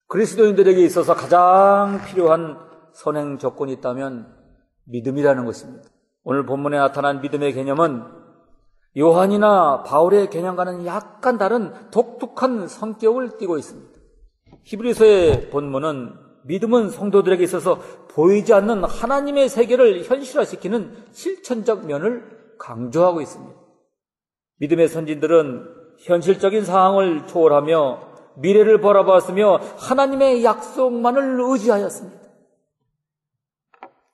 그리스도인들에게 있어서 가장 필요한 선행 조건이 있다면 믿음이라는 것입니다. 오늘 본문에 나타난 믿음의 개념은 요한이나 바울의 개념과는 약간 다른 독특한 성격을 띠고 있습니다. 히브리서의 본문은 믿음은 성도들에게 있어서 보이지 않는 하나님의 세계를 현실화시키는 실천적 면을 강조하고 있습니다. 믿음의 선진들은 현실적인 상황을 초월하며 미래를 바라보았으며 하나님의 약속만을 의지하였습니다.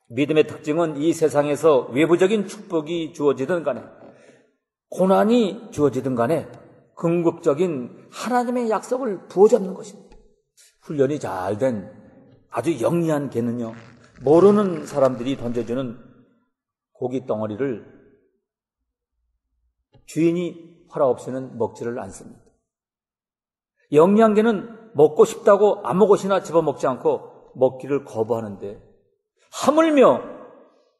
믿음의 특징은 이 세상에서 외부적인 축복이 주어지든 간에 고난이 주어지든 간에 궁극적인 하나님의 약속을 부어잡는 것입니다. 훈련이 잘 된 아주 영리한 개는요, 모르는 사람들이 던져주는 고기 덩어리를 주인이 허락 없이는 먹지를 않습니다. 영리한 개는 먹고 싶다고 아무 곳이나 집어먹지 않고 먹기를 거부하는데, 하물며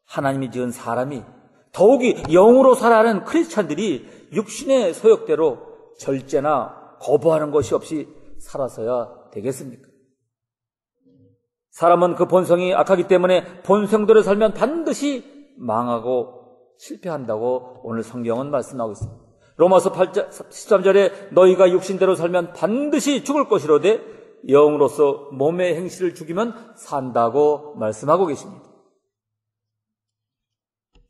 하나님이 지은 사람이 더욱이 영으로 살아가는 크리스찬들이 육신의 소욕대로 절제나 거부하는 것이 없이 살아서야 되겠습니까? 사람은 그 본성이 악하기 때문에 본성대로 살면 반드시 망하고 실패한다고 오늘 성경은 말씀하고 있습니다. 로마서 8장 13절에 너희가 육신대로 살면 반드시 죽을 것이로되 영으로서 몸의 행실을 죽이면 산다고 말씀하고 계십니다.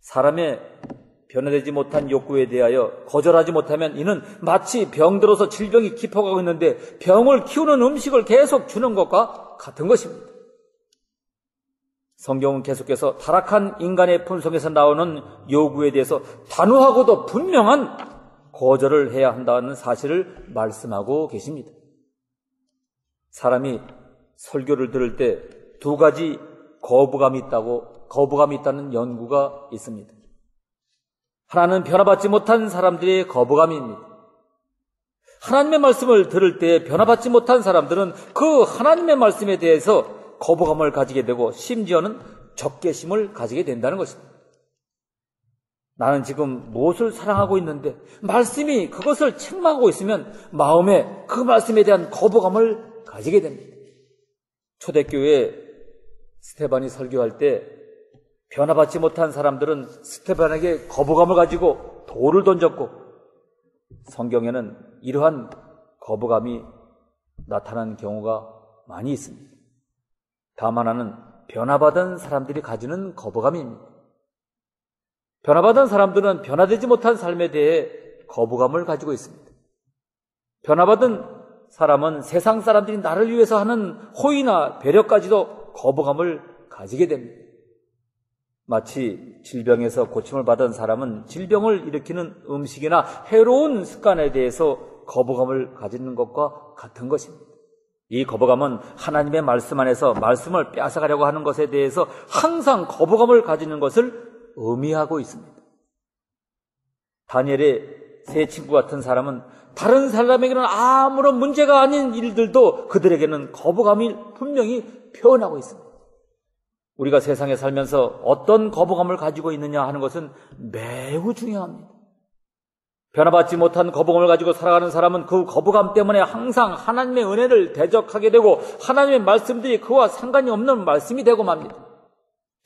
사람의 변화되지 못한 욕구에 대하여 거절하지 못하면 이는 마치 병들어서 질병이 깊어가고 있는데 병을 키우는 음식을 계속 주는 것과 같은 것입니다. 성경은 계속해서 타락한 인간의 본성에서 나오는 요구에 대해서 단호하고도 분명한 거절을 해야 한다는 사실을 말씀하고 계십니다. 사람이 설교를 들을 때 두 가지 거부감이 있다는 연구가 있습니다. 하나는 변화받지 못한 사람들의 거부감입니다. 하나님의 말씀을 들을 때 변화받지 못한 사람들은 그 하나님의 말씀에 대해서 거부감을 가지게 되고 심지어는 적개심을 가지게 된다는 것입니다. 나는 지금 무엇을 사랑하고 있는데 말씀이 그것을 책망하고 있으면 마음에 그 말씀에 대한 거부감을 가지게 됩니다. 초대교회 스테반이 설교할 때 변화받지 못한 사람들은 스테반에게 거부감을 가지고 돌을 던졌고, 성경에는 이러한 거부감이 나타난 경우가 많이 있습니다. 다만 하나는 변화받은 사람들이 가지는 거부감입니다. 변화받은 사람들은 변화되지 못한 삶에 대해 거부감을 가지고 있습니다. 변화받은 사람은 세상 사람들이 나를 위해서 하는 호의나 배려까지도 거부감을 가지게 됩니다. 마치 질병에서 고침을 받은 사람은 질병을 일으키는 음식이나 해로운 습관에 대해서 거부감을 가지는 것과 같은 것입니다. 이 거부감은 하나님의 말씀 안에서 말씀을 빼앗아가려고 하는 것에 대해서 항상 거부감을 가지는 것을 의미하고 있습니다. 다니엘의 세 친구 같은 사람은 다른 사람에게는 아무런 문제가 아닌 일들도 그들에게는 거부감이 분명히 표현하고 있습니다. 우리가 세상에 살면서 어떤 거부감을 가지고 있느냐 하는 것은 매우 중요합니다. 변화받지 못한 거부감을 가지고 살아가는 사람은 그 거부감 때문에 항상 하나님의 은혜를 대적하게 되고 하나님의 말씀들이 그와 상관이 없는 말씀이 되고 맙니다.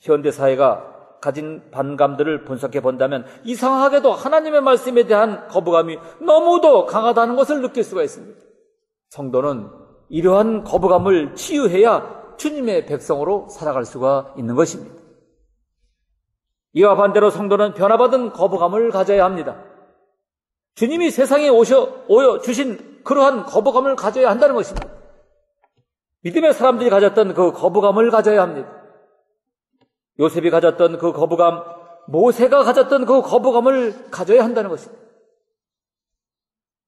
현대사회가 가진 반감들을 분석해 본다면 이상하게도 하나님의 말씀에 대한 거부감이 너무도 강하다는 것을 느낄 수가 있습니다. 성도는 이러한 거부감을 치유해야 주님의 백성으로 살아갈 수가 있는 것입니다. 이와 반대로 성도는 변화받은 거부감을 가져야 합니다. 주님이 세상에 오여 주신 그러한 거부감을 가져야 한다는 것입니다. 믿음의 사람들이 가졌던 그 거부감을 가져야 합니다. 요셉이 가졌던 그 거부감, 모세가 가졌던 그 거부감을 가져야 한다는 것입니다.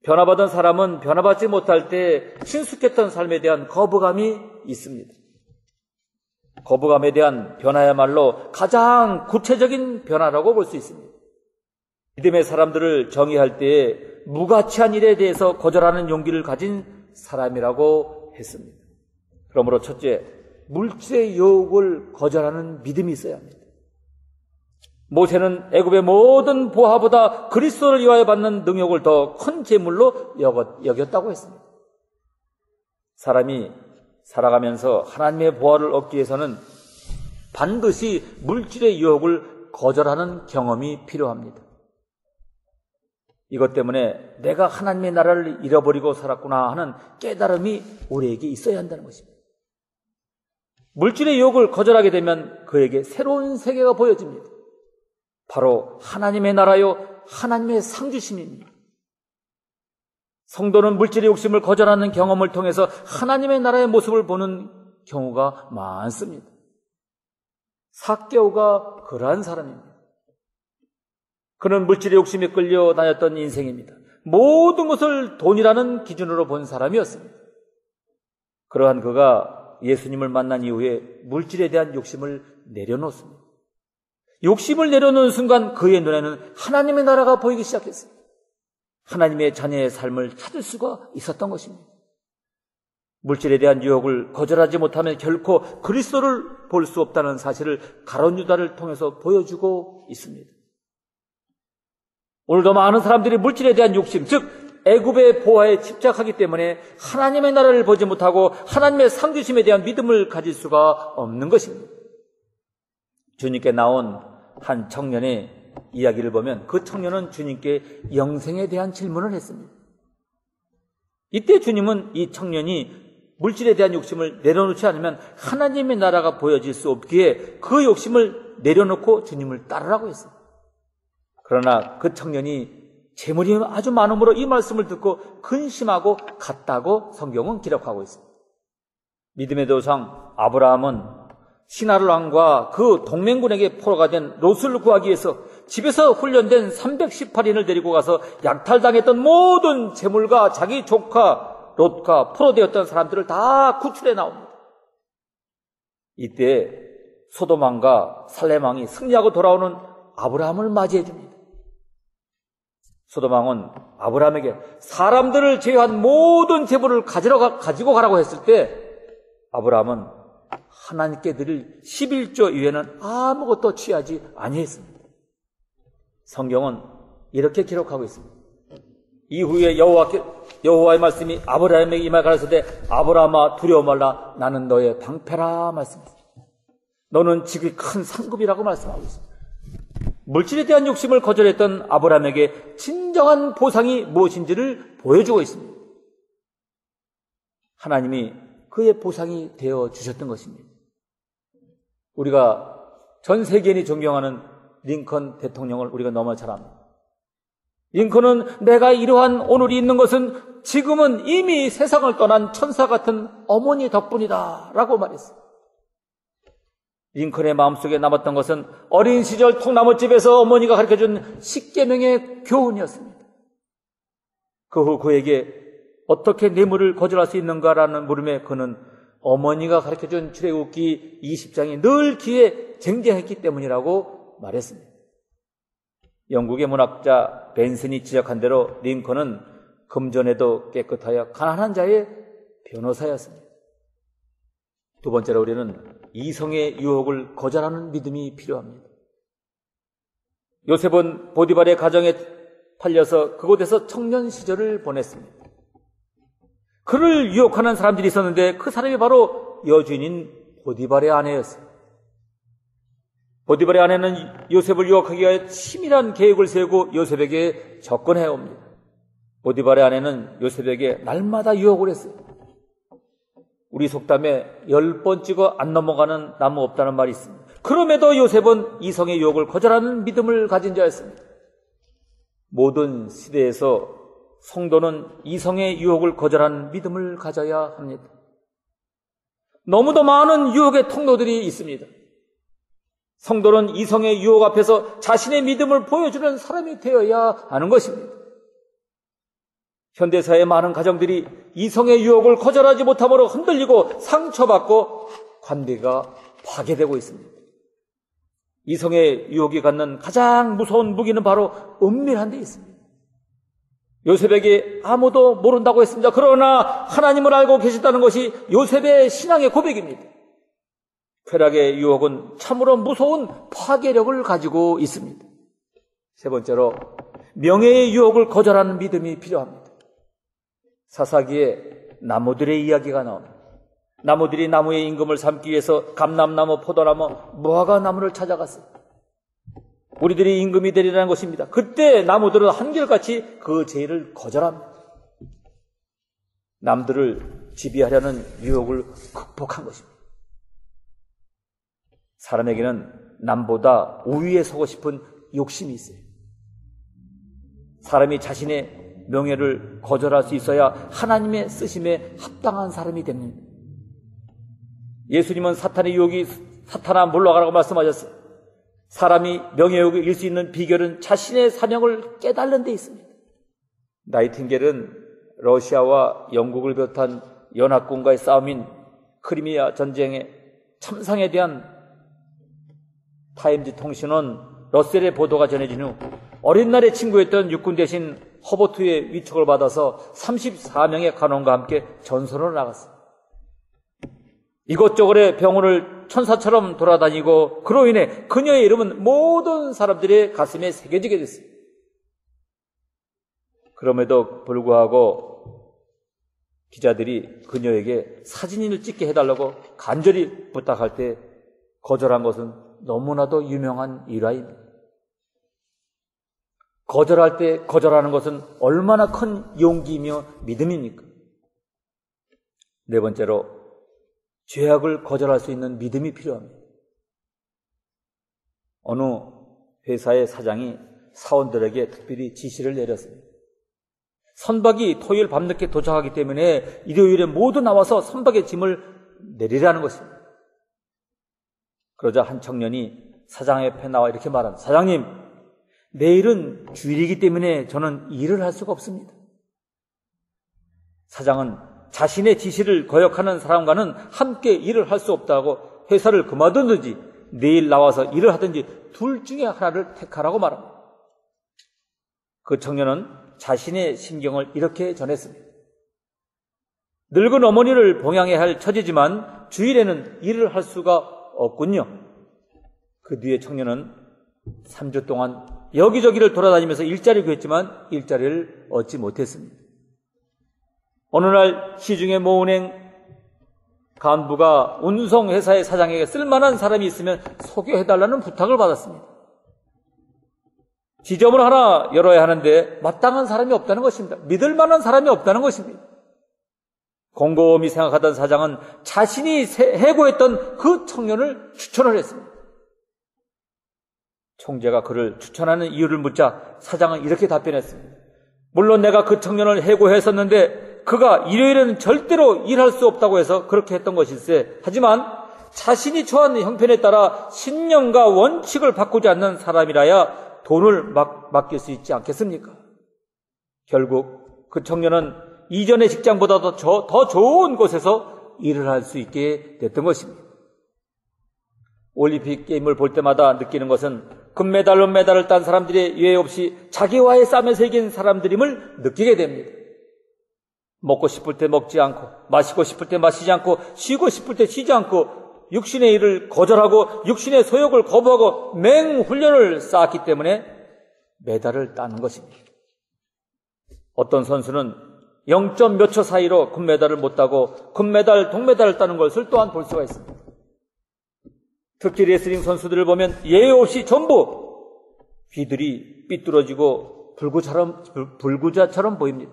변화받은 사람은 변화받지 못할 때 친숙했던 삶에 대한 거부감이 있습니다. 거부감에 대한 변화야말로 가장 구체적인 변화라고 볼 수 있습니다. 믿음의 사람들을 정의할 때에 무가치한 일에 대해서 거절하는 용기를 가진 사람이라고 했습니다. 그러므로 첫째, 물질의 유혹을 거절하는 믿음이 있어야 합니다. 모세는 애굽의 모든 보화보다 그리스도를 위하여 받는 능욕을 더 큰 재물로 여겼다고 했습니다. 사람이 살아가면서 하나님의 보화를 얻기 위해서는 반드시 물질의 유혹을 거절하는 경험이 필요합니다. 이것 때문에 내가 하나님의 나라를 잃어버리고 살았구나 하는 깨달음이 우리에게 있어야 한다는 것입니다. 물질의 유혹을 거절하게 되면 그에게 새로운 세계가 보여집니다. 바로 하나님의 나라요, 하나님의 상주심입니다. 성도는 물질의 욕심을 거절하는 경험을 통해서 하나님의 나라의 모습을 보는 경우가 많습니다. 삭개오가 그러한 사람입니다. 그는 물질의 욕심에 끌려 다녔던 인생입니다. 모든 것을 돈이라는 기준으로 본 사람이었습니다. 그러한 그가 예수님을 만난 이후에 물질에 대한 욕심을 내려놓습니다. 욕심을 내려놓는 순간 그의 눈에는 하나님의 나라가 보이기 시작했습니다. 하나님의 자녀의 삶을 찾을 수가 있었던 것입니다. 물질에 대한 유혹을 거절하지 못하면 결코 그리스도를 볼 수 없다는 사실을 가룟 유다를 통해서 보여주고 있습니다. 오늘도 많은 사람들이 물질에 대한 욕심, 즉 애굽의 보화에 집착하기 때문에 하나님의 나라를 보지 못하고 하나님의 상주심에 대한 믿음을 가질 수가 없는 것입니다. 주님께 나온 한 청년의 이야기를 보면 그 청년은 주님께 영생에 대한 질문을 했습니다. 이때 주님은 이 청년이 물질에 대한 욕심을 내려놓지 않으면 하나님의 나라가 보여질 수 없기에 그 욕심을 내려놓고 주님을 따르라고 했습니다. 그러나 그 청년이 재물이 아주 많음으로 이 말씀을 듣고 근심하고 갔다고 성경은 기록하고 있습니다. 믿음의 조상 아브라함은 시나르 왕과 그 동맹군에게 포로가 된 롯을 구하기 위해서 집에서 훈련된 318인을 데리고 가서 약탈당했던 모든 재물과 자기 조카 롯과 포로되었던 사람들을 다 구출해 나옵니다. 이때 소돔 왕과 살렘 왕이 승리하고 돌아오는 아브라함을 맞이해 줍니다. 소돔 왕은 아브라함에게 사람들을 제외한 모든 재물을 가지고 가라고 했을 때 아브라함은 하나님께 드릴 11조 이외에는 아무것도 취하지 아니했습니다. 성경은 이렇게 기록하고 있습니다. 이후에 여호와의 말씀이 아브라함에게 임하여 가라사대 아브라함아 두려워 말라 나는 너의 방패라 말씀했습니다. 너는 지극히 큰 상급이라고 말씀하고 있습니다. 물질에 대한 욕심을 거절했던 아브라함에게 진정한 보상이 무엇인지를 보여주고 있습니다. 하나님이 그의 보상이 되어 주셨던 것입니다. 우리가 전 세계인이 존경하는 링컨 대통령을 우리가 너무 잘 압니다. 링컨은 내가 이러한 오늘이 있는 것은 지금은 이미 세상을 떠난 천사 같은 어머니 덕분이다 라고 말했어요. 링컨의 마음속에 남았던 것은 어린 시절 통나무집에서 어머니가 가르쳐준 10계명의 교훈이었습니다. 그 후 그에게 어떻게 뇌물을 거절할 수 있는가라는 물음에 그는 어머니가 가르쳐준 출애굽기 20장이 늘 귀에 쟁쟁했기 때문이라고 말했습니다. 영국의 문학자 벤슨이 지적한 대로 링컨은 금전에도 깨끗하여 가난한 자의 변호사였습니다. 두 번째로 우리는 이성의 유혹을 거절하는 믿음이 필요합니다. 요셉은 보디발의 가정에 팔려서 그곳에서 청년 시절을 보냈습니다. 그를 유혹하는 사람들이 있었는데 그 사람이 바로 여주인인 보디발의 아내였어요. 보디발의 아내는 요셉을 유혹하기 위해 치밀한 계획을 세우고 요셉에게 접근해 옵니다. 보디발의 아내는 요셉에게 날마다 유혹을 했어요. 우리 속담에 10번 찍어 안 넘어가는 나무 없다는 말이 있습니다. 그럼에도 요셉은 이성의 유혹을 거절하는 믿음을 가진 자였습니다. 모든 시대에서 성도는 이성의 유혹을 거절하는 믿음을 가져야 합니다. 너무도 많은 유혹의 통로들이 있습니다. 성도는 이성의 유혹 앞에서 자신의 믿음을 보여주는 사람이 되어야 하는 것입니다. 현대사의 많은 가정들이 이성의 유혹을 거절하지 못함으로 흔들리고 상처받고 관계가 파괴되고 있습니다. 이성의 유혹이 갖는 가장 무서운 무기는 바로 은밀한 데 있습니다. 요셉에게 아무도 모른다고 했습니다. 그러나 하나님을 알고 계셨다는 것이 요셉의 신앙의 고백입니다. 쾌락의 유혹은 참으로 무서운 파괴력을 가지고 있습니다. 세 번째로 명예의 유혹을 거절하는 믿음이 필요합니다. 사사기에 나무들의 이야기가 나옵니다. 나무들이 나무의 임금을 삼기 위해서 감람나무, 포도나무, 무화과나무를 찾아갔어요. 우리들이 임금이 되리라는 것입니다. 그때 나무들은 한결같이 그 제의를 거절합니다. 남들을 지배하려는 유혹을 극복한 것입니다. 사람에게는 남보다 우위에 서고 싶은 욕심이 있어요. 사람이 자신의 명예를 거절할 수 있어야 하나님의 쓰심에 합당한 사람이 됩니다. 예수님은 사탄의 유혹이 사탄아 물러가라고 말씀하셨어요. 사람이 명예욕을 이길 수 있는 비결은 자신의 사명을 깨달는 데 있습니다. 나이팅겔은 러시아와 영국을 비롯한 연합군과의 싸움인 크리미아 전쟁의 참상에 대한 타임즈 통신은 러셀의 보도가 전해진 후 어린 날의 친구였던 육군 대신 허버트의 위촉을 받아서 34명의 간원과 함께 전선으로 나갔습니다. 이곳저곳의 병원을 천사처럼 돌아다니고 그로 인해 그녀의 이름은 모든 사람들의 가슴에 새겨지게 됐습니다. 그럼에도 불구하고 기자들이 그녀에게 사진을 찍게 해달라고 간절히 부탁할 때 거절한 것은 너무나도 유명한 일화입니다. 거절할 때 거절하는 것은 얼마나 큰 용기이며 믿음입니까? 네 번째로 죄악을 거절할 수 있는 믿음이 필요합니다. 어느 회사의 사장이 사원들에게 특별히 지시를 내렸습니다. 선박이 토요일 밤늦게 도착하기 때문에 일요일에 모두 나와서 선박의 짐을 내리라는 것입니다. 그러자 한 청년이 사장 옆에 나와 이렇게 말합니다. 사장님, 내일은 주일이기 때문에 저는 일을 할 수가 없습니다. 사장은 자신의 지시를 거역하는 사람과는 함께 일을 할 수 없다고 회사를 그만두든지 내일 나와서 일을 하든지 둘 중에 하나를 택하라고 말합니다. 그 청년은 자신의 심경을 이렇게 전했습니다. 늙은 어머니를 봉양해야 할 처지지만 주일에는 일을 할 수가 없군요. 그 뒤에 청년은 3주 동안 여기저기를 돌아다니면서 일자리를 구했지만 일자리를 얻지 못했습니다. 어느 날 시중의 모은행 간부가 운송회사의 사장에게 쓸만한 사람이 있으면 소개해달라는 부탁을 받았습니다. 지점을 하나 열어야 하는데 마땅한 사람이 없다는 것입니다. 믿을 만한 사람이 없다는 것입니다. 곰곰이 생각하던 사장은 자신이 해고했던 그 청년을 추천을 했습니다. 총재가 그를 추천하는 이유를 묻자 사장은 이렇게 답변했습니다. 물론 내가 그 청년을 해고했었는데 그가 일요일에는 절대로 일할 수 없다고 해서 그렇게 했던 것일세. 하지만 자신이 처한 형편에 따라 신념과 원칙을 바꾸지 않는 사람이라야 돈을 맡길 수 있지 않겠습니까? 결국 그 청년은 이전의 직장보다도 더 좋은 곳에서 일을 할 수 있게 됐던 것입니다. 올림픽 게임을 볼 때마다 느끼는 것은 금메달, 은메달을 딴 사람들의 예외 없이 자기와의 싸움에서 이긴 사람들임을 느끼게 됩니다. 먹고 싶을 때 먹지 않고, 마시고 싶을 때 마시지 않고, 쉬고 싶을 때 쉬지 않고, 육신의 일을 거절하고 육신의 소욕을 거부하고 맹훈련을 쌓았기 때문에 메달을 따는 것입니다. 어떤 선수는 0점 몇 초 사이로 금메달을 못 따고 금메달, 동메달을 따는 것을 또한 볼 수가 있습니다. 특히 레슬링 선수들을 보면 예외 없이 전부 귀들이 삐뚤어지고 불구자처럼 보입니다.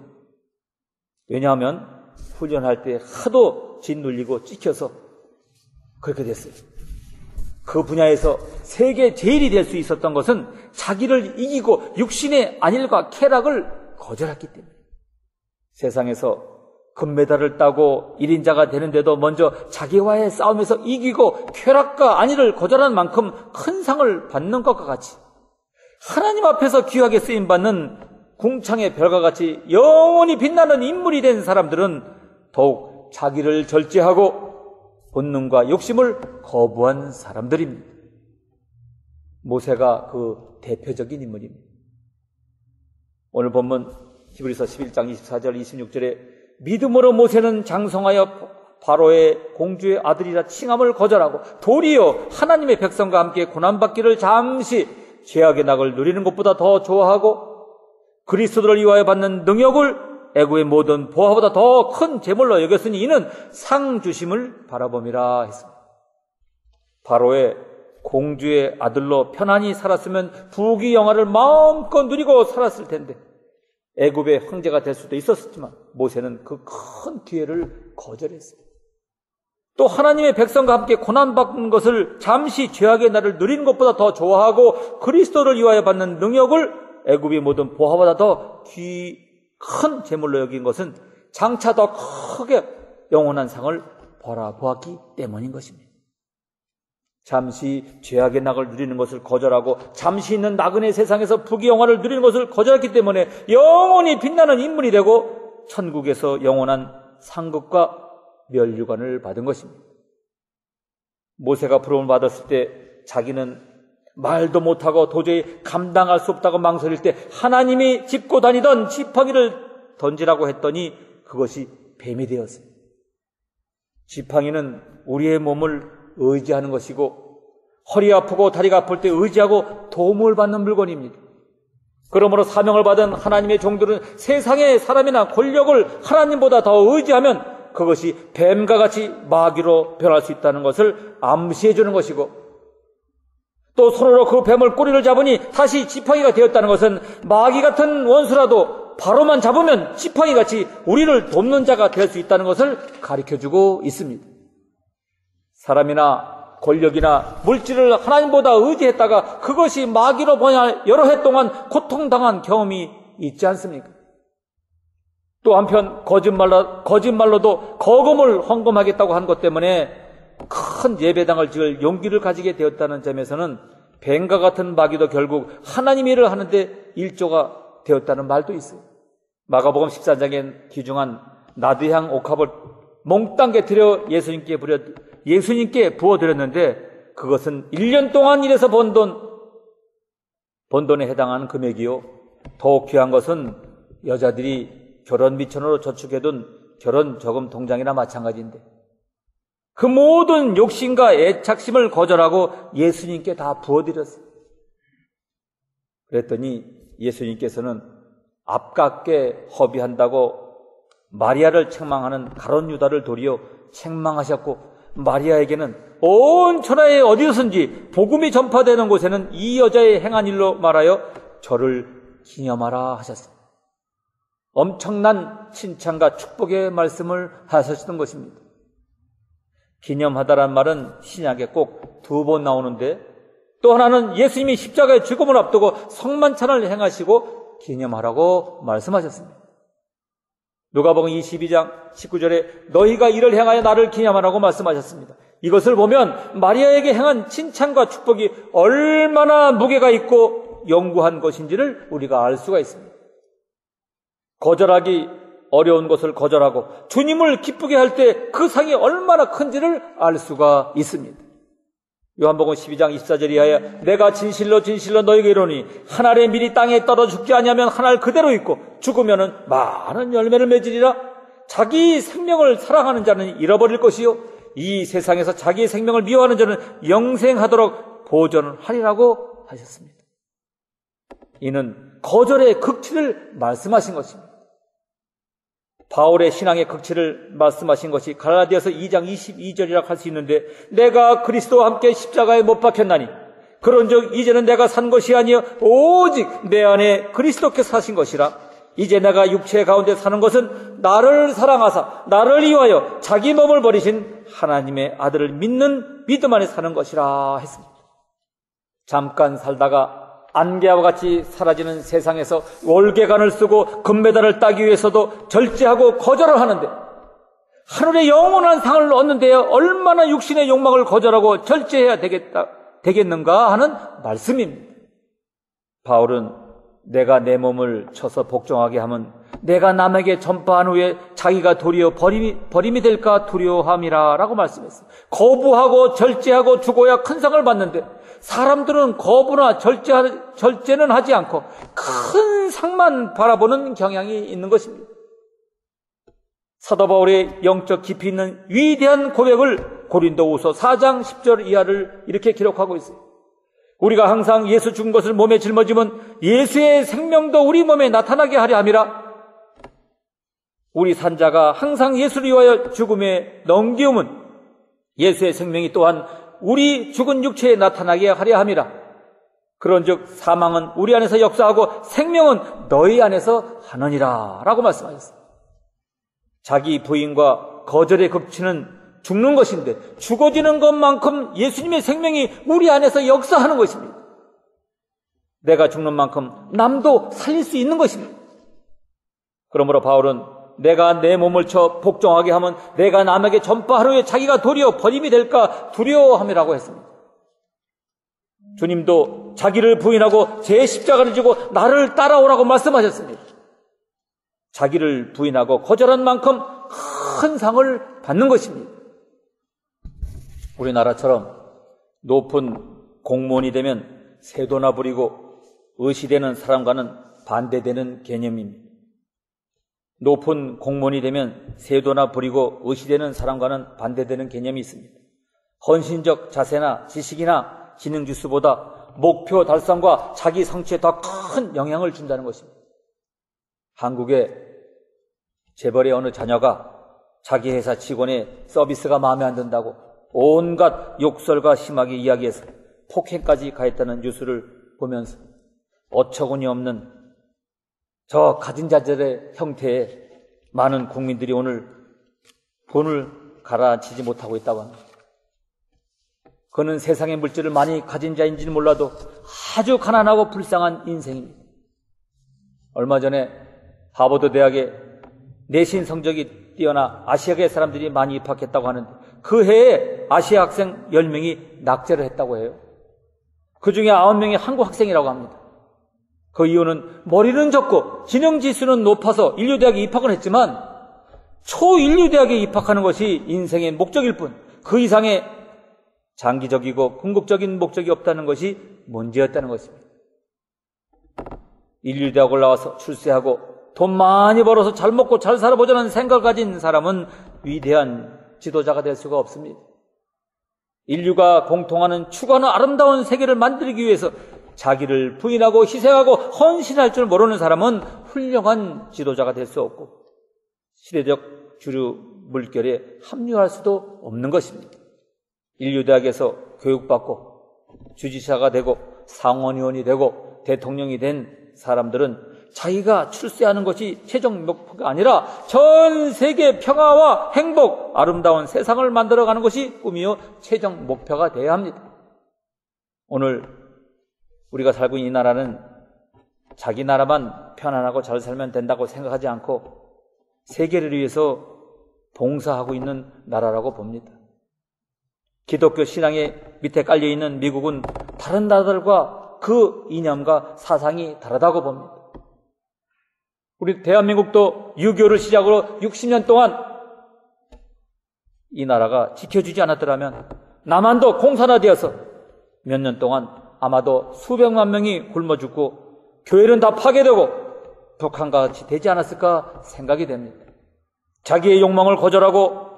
왜냐하면 훈련할 때 하도 짓눌리고 찍혀서 그렇게 됐어요. 그 분야에서 세계 제일이 될 수 있었던 것은 자기를 이기고 육신의 안일과 쾌락을 거절했기 때문에. 세상에서 금메달을 따고 1인자가 되는데도 먼저 자기와의 싸움에서 이기고 쾌락과 안위를 거절한 만큼 큰 상을 받는 것과 같이 하나님 앞에서 귀하게 쓰임받는 궁창의 별과 같이 영원히 빛나는 인물이 된 사람들은 더욱 자기를 절제하고 본능과 욕심을 거부한 사람들입니다. 모세가 그 대표적인 인물입니다. 오늘 본문 히브리서 11장 24절 26절에 믿음으로 모세는 장성하여 바로의 공주의 아들이라 칭함을 거절하고 도리어 하나님의 백성과 함께 고난받기를 잠시 죄악의 낙을 누리는 것보다 더 좋아하고 그리스도를 위하여 받는 능력을 애굽의 모든 보화보다 더 큰 재물로 여겼으니 이는 상 주심을 바라봄이라 했습니다. 바로의 공주의 아들로 편안히 살았으면 부귀 영화를 마음껏 누리고 살았을 텐데 애굽의 황제가 될 수도 있었지만 모세는 그 큰 기회를 거절했어요. 또 하나님의 백성과 함께 고난받는 것을 잠시 죄악의 날을 누리는 것보다 더 좋아하고 그리스도를 위하여 받는 능력을 애굽의 모든 보화보다 더 큰 재물로 여긴 것은 장차 더 크게 영원한 상을 바라보았기 때문인 것입니다. 잠시 죄악의 낙을 누리는 것을 거절하고 잠시 있는 나그네 세상에서 부귀 영화를 누리는 것을 거절했기 때문에 영원히 빛나는 인물이 되고 천국에서 영원한 상급과 멸류관을 받은 것입니다. 모세가 부름을 받았을 때 자기는 말도 못하고 도저히 감당할 수 없다고 망설일 때 하나님이 짚고 다니던 지팡이를 던지라고 했더니 그것이 뱀이 되었습니다. 지팡이는 우리의 몸을 의지하는 것이고 허리 아프고 다리가 아플 때 의지하고 도움을 받는 물건입니다. 그러므로 사명을 받은 하나님의 종들은 세상의 사람이나 권력을 하나님보다 더 의지하면 그것이 뱀과 같이 마귀로 변할 수 있다는 것을 암시해 주는 것이고 또 손으로 그 뱀을 꼬리를 잡으니 다시 지팡이가 되었다는 것은 마귀 같은 원수라도 바로만 잡으면 지팡이같이 우리를 돕는 자가 될 수 있다는 것을 가르쳐주고 있습니다. 사람이나 권력이나 물질을 하나님보다 의지했다가 그것이 마귀로 변할 여러 해 동안 고통당한 경험이 있지 않습니까? 또 한편 거짓말로도 거금을 헌금하겠다고 한 것 때문에 큰 예배당을 지을 용기를 가지게 되었다는 점에서는 뱀과 같은 마귀도 결국 하나님 일을 하는데 일조가 되었다는 말도 있어요. 마가복음 14장에 기중한 나드향 옥합을 몽땅 깨뜨려 예수님께 부어드렸는데 그것은 1년 동안 일해서 번 돈에 해당하는 금액이요. 더욱 귀한 것은 여자들이 결혼 미천으로 저축해둔 결혼 저금 통장이나 마찬가지인데 그 모든 욕심과 애착심을 거절하고 예수님께 다 부어드렸어요. 그랬더니 예수님께서는 아깝게 허비한다고 마리아를 책망하는 가룟 유다를 도리어 책망하셨고 마리아에게는 온 천하에 어디서든지 복음이 전파되는 곳에는 이 여자의 행한 일로 말하여 저를 기념하라 하셨습니다. 엄청난 칭찬과 축복의 말씀을 하셨던 것입니다. 기념하다란 말은 신약에 꼭 2번 나오는데 또 하나는 예수님이 십자가의 죽음을 앞두고 성만찬을 행하시고 기념하라고 말씀하셨습니다. 누가복음 22장 19절에 너희가 이를 행하여 나를 기념하라고 말씀하셨습니다. 이것을 보면 마리아에게 행한 칭찬과 축복이 얼마나 무게가 있고 영구한 것인지를 우리가 알 수가 있습니다. 거절하기 어려운 것을 거절하고 주님을 기쁘게 할 때 그 상이 얼마나 큰지를 알 수가 있습니다. 요한복음 12장 24절 이하에 내가 진실로 진실로 너희에게 이르노니 한 알의 밀이 땅에 떨어져 죽지 아니하면 한 알 그대로 있고 죽으면은 많은 열매를 맺으리라. 자기 생명을 사랑하는 자는 잃어버릴 것이요 이 세상에서 자기의 생명을 미워하는 자는 영생하도록 보존하리라고 하셨습니다. 이는 거절의 극치를 말씀하신 것입니다. 바울의 신앙의 극치를 말씀하신 것이 갈라디아서 2장 22절이라 할 수 있는데 내가 그리스도와 함께 십자가에 못 박혔나니 그런즉 이제는 내가 산 것이 아니여 오직 내 안에 그리스도께서 사신 것이라. 이제 내가 육체 가운데 사는 것은 나를 사랑하사 나를 위하여 자기 몸을 버리신 하나님의 아들을 믿는 믿음 안에 사는 것이라 했습니다. 잠깐 살다가 안개와 같이 사라지는 세상에서 월계관을 쓰고 금메달을 따기 위해서도 절제하고 거절을 하는데 하늘의 영원한 상을 얻는 데에 얼마나 육신의 욕망을 거절하고 절제해야 되겠는가 하는 말씀입니다. 바울은 내가 내 몸을 쳐서 복종하게 하면 내가 남에게 전파한 후에 자기가 도리어 버림이 될까 두려워함이라 라고 말씀했어요. 거부하고 절제하고 죽어야 큰 상을 받는데 사람들은 거부나 절제는 하지 않고 큰 상만 바라보는 경향이 있는 것입니다. 사도 바울의 영적 깊이 있는 위대한 고백을 고린도후서 4장 10절 이하를 이렇게 기록하고 있어요. 우리가 항상 예수 죽은 것을 몸에 짊어지면 예수의 생명도 우리 몸에 나타나게 하려 함이라. 우리 산자가 항상 예수를 위하여 죽음에 넘기움은 예수의 생명이 또한 우리 죽은 육체에 나타나게 하려 함이라. 그런즉 사망은 우리 안에서 역사하고 생명은 너희 안에서 하느니라 라고 말씀하셨습니다. 자기 부인과 거절의 극치는 죽는 것인데 죽어지는 것만큼 예수님의 생명이 우리 안에서 역사하는 것입니다. 내가 죽는 만큼 남도 살릴 수 있는 것입니다. 그러므로 바울은 내가 내 몸을 쳐 복종하게 하면 내가 남에게 전파하러 에 자기가 도리어 버림이 될까 두려워함이라고 했습니다. 주님도 자기를 부인하고 제 십자가를 지고 나를 따라오라고 말씀하셨습니다. 자기를 부인하고 거절한 만큼 큰 상을 받는 것입니다. 우리나라처럼 높은 공무원이 되면 세도나 부리고 의시되는 사람과는 반대되는 개념입니다. 높은 공무원이 되면 세도나 부리고 의시되는 사람과는 반대되는 개념이 있습니다. 헌신적 자세나 지식이나 지능 지수보다 목표 달성과 자기 성취에 더 큰 영향을 준다는 것입니다. 한국의 재벌의 어느 자녀가 자기 회사 직원의 서비스가 마음에 안 든다고 온갖 욕설과 심하게 이야기해서 폭행까지 가했다는 뉴스를 보면서 어처구니 없는 저 가진 자들의 형태에 많은 국민들이 오늘 돈을 가라앉히지 못하고 있다고 합니다. 그는 세상의 물질을 많이 가진 자인지는 몰라도 아주 가난하고 불쌍한 인생입니다. 얼마 전에 하버드 대학에 내신 성적이 뛰어나 아시아계 사람들이 많이 입학했다고 하는데 그 해에 아시아 학생 10명이 낙제를 했다고 해요. 그 중에 9명이 한국 학생이라고 합니다. 그 이유는 머리는 적고 지능지수는 높아서 인류대학에 입학은 했지만 초인류대학에 입학하는 것이 인생의 목적일 뿐 그 이상의 장기적이고 궁극적인 목적이 없다는 것이 문제였다는 것입니다. 인류대학을 나와서 출세하고 돈 많이 벌어서 잘 먹고 잘 살아보자는 생각을 가진 사람은 위대한 지도자가 될 수가 없습니다. 인류가 공통하는 추구하는 아름다운 세계를 만들기 위해서 자기를 부인하고 희생하고 헌신할 줄 모르는 사람은 훌륭한 지도자가 될 수 없고 시대적 주류 물결에 합류할 수도 없는 것입니다. 인류대학에서 교육받고 주지사가 되고 상원의원이 되고 대통령이 된 사람들은 자기가 출세하는 것이 최종 목표가 아니라 전 세계 평화와 행복, 아름다운 세상을 만들어가는 것이 꿈이요 최종 목표가 되어야 합니다. 오늘 우리가 살고 있는 이 나라는 자기 나라만 편안하고 잘 살면 된다고 생각하지 않고 세계를 위해서 봉사하고 있는 나라라고 봅니다. 기독교 신앙의 밑에 깔려있는 미국은 다른 나라들과 그 이념과 사상이 다르다고 봅니다. 우리 대한민국도 유교를 시작으로 60년 동안 이 나라가 지켜주지 않았더라면 남한도 공산화되어서 몇 년 동안 아마도 수백만 명이 굶어 죽고 교회는 다 파괴되고 북한과 같이 되지 않았을까 생각이 됩니다. 자기의 욕망을 거절하고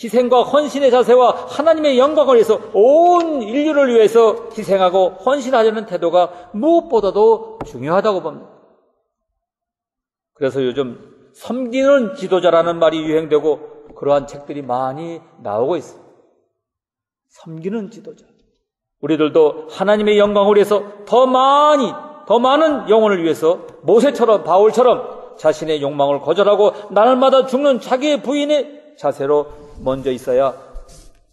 희생과 헌신의 자세와 하나님의 영광을 위해서 온 인류를 위해서 희생하고 헌신하려는 태도가 무엇보다도 중요하다고 봅니다. 그래서 요즘 섬기는 지도자라는 말이 유행되고 그러한 책들이 많이 나오고 있습니다. 섬기는 지도자. 우리들도 하나님의 영광을 위해서 더 많은 영혼을 위해서 모세처럼 바울처럼 자신의 욕망을 거절하고 날마다 죽는 자기의 부인의 자세로 먼저 있어야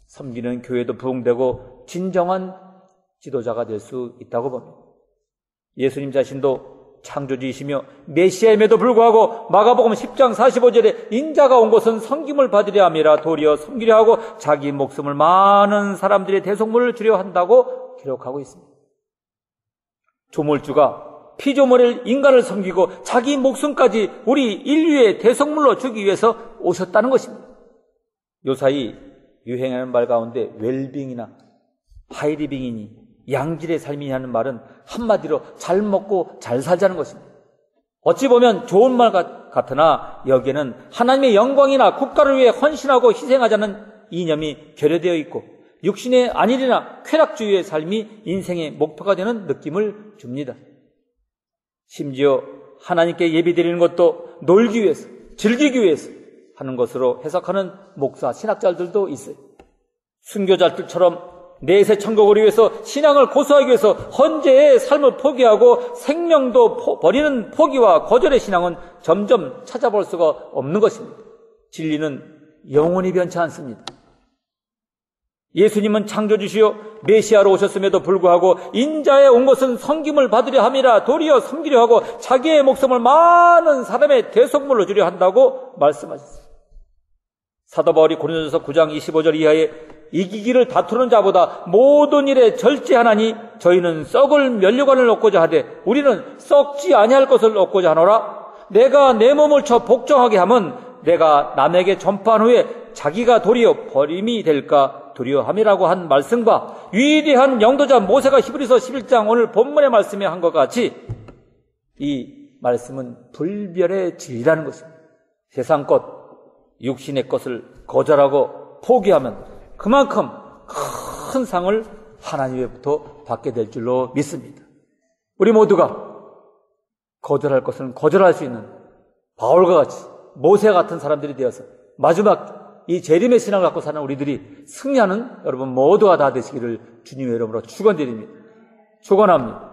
섬기는 교회도 부흥되고 진정한 지도자가 될 수 있다고 봅니다. 예수님 자신도 창조주이시며 메시아임에도 불구하고 마가복음 10장 45절에 인자가 온 것은 섬김을 받으려 함이라 도리어 섬기려 하고 자기 목숨을 많은 사람들의 대속물을 주려 한다고 기록하고 있습니다. 조물주가 피조물의 인간을 섬기고 자기 목숨까지 우리 인류의 대속물로 주기 위해서 오셨다는 것입니다. 요사이 유행하는 말 가운데 웰빙이나 하이리빙이니 양질의 삶이라는 말은 한마디로 잘 먹고 잘 살자는 것입니다. 어찌 보면 좋은 말 같으나 여기에는 하나님의 영광이나 국가를 위해 헌신하고 희생하자는 이념이 결여되어 있고 육신의 안일이나 쾌락주의의 삶이 인생의 목표가 되는 느낌을 줍니다. 심지어 하나님께 예배드리는 것도 놀기 위해서 즐기기 위해서 하는 것으로 해석하는 목사, 신학자들도 있어요. 순교자들처럼 내세 천국을 위해서 신앙을 고수하기 위해서 헌재의 삶을 포기하고 생명도 버리는 포기와 거절의 신앙은 점점 찾아볼 수가 없는 것입니다. 진리는 영원히 변치 않습니다. 예수님은 창조주시요 메시아로 오셨음에도 불구하고 인자에 온 것은 섬김을 받으려 함이라 도리어 섬기려 하고 자기의 목숨을 많은 사람의 대속물로 주려 한다고 말씀하셨습니다. 사도 바울이 고린도전서 9장 25절 이하에 이기기를 다투는 자보다 모든 일에 절제하나니 저희는 썩을 면류관을 얻고자 하되 우리는 썩지 아니할 것을 얻고자 하노라. 내가 내 몸을 쳐 복종하게 하면 내가 남에게 전파한 후에 자기가 도리어 버림이 될까 두려워함이라고 한 말씀과 위대한 영도자 모세가 히브리서 11장 오늘 본문의 말씀에 한 것 같이 이 말씀은 불변의 진리라는 것입니다. 세상 것, 육신의 것을 거절하고 포기하면 그만큼 큰 상을 하나님으로부터 받게 될 줄로 믿습니다. 우리 모두가 거절할 것은 거절할 수 있는 바울과 같이 모세 같은 사람들이 되어서 마지막 이 재림의 신앙을 갖고 사는 우리들이 승리하는 여러분 모두가 다 되시기를 주님의 이름으로 축원드립니다. 축원합니다.